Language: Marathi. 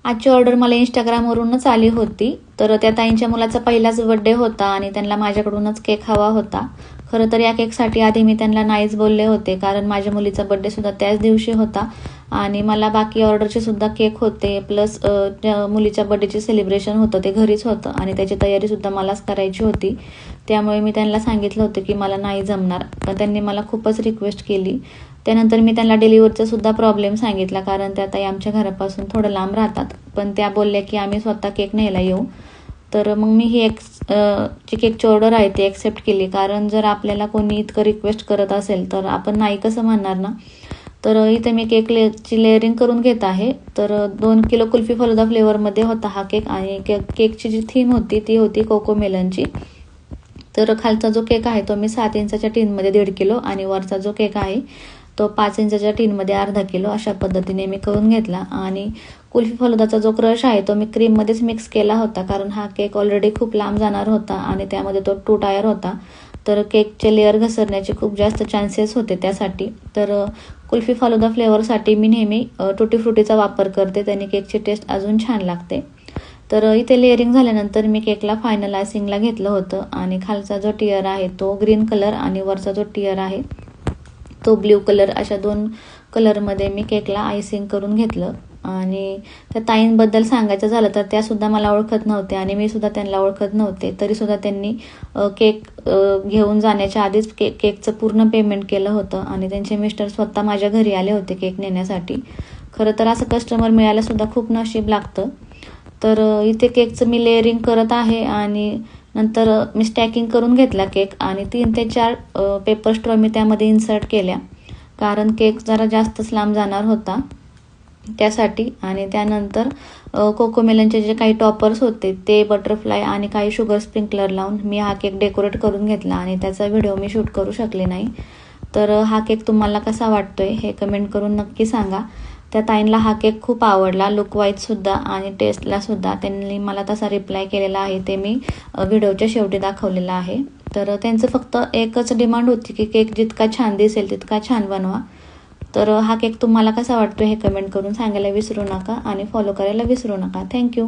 आजची ऑर्डर मला इंस्टाग्रामवरूनच आली होती. तर त्या ताईंच्या मुलाचा पहिलाच बर्थडे होता आणि त्यांना माझ्याकडूनच केक हवा होता. खरं तर या केकसाठी आधी मी त्यांना नाहीच बोलले होते, कारण माझ्या मुलीचा बर्थडेसुद्धा त्याच दिवशी होता आणि मला बाकी ऑर्डरचे सुद्धा केक होते, प्लस मुलीच्या बर्थडेचे सेलिब्रेशन होतं ते घरीच होतं आणि त्याची तयारीसुद्धा मलाच करायची होती. त्यामुळे मी त्यांना सांगितलं होतं की मला नाही जमणार, पण त्यांनी मला खूपच रिक्वेस्ट केली. त्यानंतर मी त्यांना डिलिव्हरीचा सुद्धा प्रॉब्लेम सांगितला, कारण त्या ताई आमच्या घरापासून थोडं लांब राहतात. पण त्या बोलल्या की आम्ही स्वतः केक न्यायला येऊ. तर मग मी ही जी केकची ऑर्डर आहे ती ॲक्सेप्ट केली, कारण जर आपल्याला कोणी इतकं रिक्वेस्ट करत असेल तर आपण नाही कसं म्हणणार ना. तर इथे मी केकची लेअरिंग करून घेत आहे. तर 2 किलो कुल्फी फलुदा फ्लेवरमध्ये होता हा केक आणि केकची जी थीम होती ती होती कोकोमेलनची. तर खालचा जो केक आहे तो मी 7 इंचाच्या टीनमध्ये 1.5 किलो आणि वरचा जो केक आहे तो 5 इंचाच्या टीनमध्ये अर्धा किलो अशा पद्धतीने मी करून घेतला. आणि कुल्फी फलुदाचा जो क्रश आहे तो मी क्रीममध्येच मिक्स केला होता, कारण हा केक ऑलरेडी खूप लांब जाणार होता आणि त्यामध्ये तो 2 टायर होता. तर केकचे लेअर घसरण्याचे खूप जास्त चान्सेस होते त्यासाठी. तर कुल्फी फालुदा फ्लेवरसाठी मी नेहमी टुटी फ्रुटीचा वापर करते, त्याने केकची टेस्ट अजून छान लागते. तर इथे लेअरिंग झाल्यानंतर मी केकला फायनल आयसिंगला घेतलं होतं आणि खालचा जो टियर आहे तो ग्रीन कलर आणि वरचा जो टियर आहे तो ब्ल्यू कलर, अशा 2 कलरमध्ये मी केकला आयसिंग करून घेतलं. आणि त्या ताईंबद्दल सांगायचं झालं तर त्यासुद्धा मला ओळखत नव्हते आणि मी सुद्धा त्यांना ओळखत नव्हते, तरीसुद्धा त्यांनी केक घेऊन जाण्याच्या आधीच केकचं पूर्ण पेमेंट केलं होतं आणि त्यांचे मिस्टर स्वतः माझ्या घरी आले होते केक नेण्यासाठी. खरं तर असं कस्टमर मिळायलासुद्धा खूप नशीब लागतं. तर इथे केकचं मी लेअरिंग करत आहे आणि नंतर मी स्टॅकिंग करून घेतला केक आणि 3 ते 4 पेपर स्ट्रॉ मी त्यामध्ये इन्सर्ट केल्या, कारण केक जरा जास्तच लांब जाणार होता त्यासाठी. आणि त्यानंतर कोकोमेलनचे जे काही टॉपर्स होते ते बटरफ्लाय आणि काही शुगर स्प्रिंकलर लावून मी हा केक डेकोरेट करून घेतला आणि त्याचा व्हिडिओ मी शूट करू शकले नाही. तर हा केक तुम्हाला कसा वाटतोय हे कमेंट करून नक्की सांगा. त्या ताईंना हा केक खूप आवडला, लुक वाईजसुद्धा आणि टेस्टलासुद्धा. त्यांनी मला तसा रिप्लाय केलेला आहे, ते मी व्हिडिओच्या शेवटी दाखवलेला आहे. तर त्यांचं फक्त एकच डिमांड होती की केक जितका छान दिसेल तितका छान बनवा. तर हा केक तुम्हाला कसा वाटतो हे कमेंट करून सांगायला विसरू नका आणि फॉलो करायला विसरू नका. थँक्यू.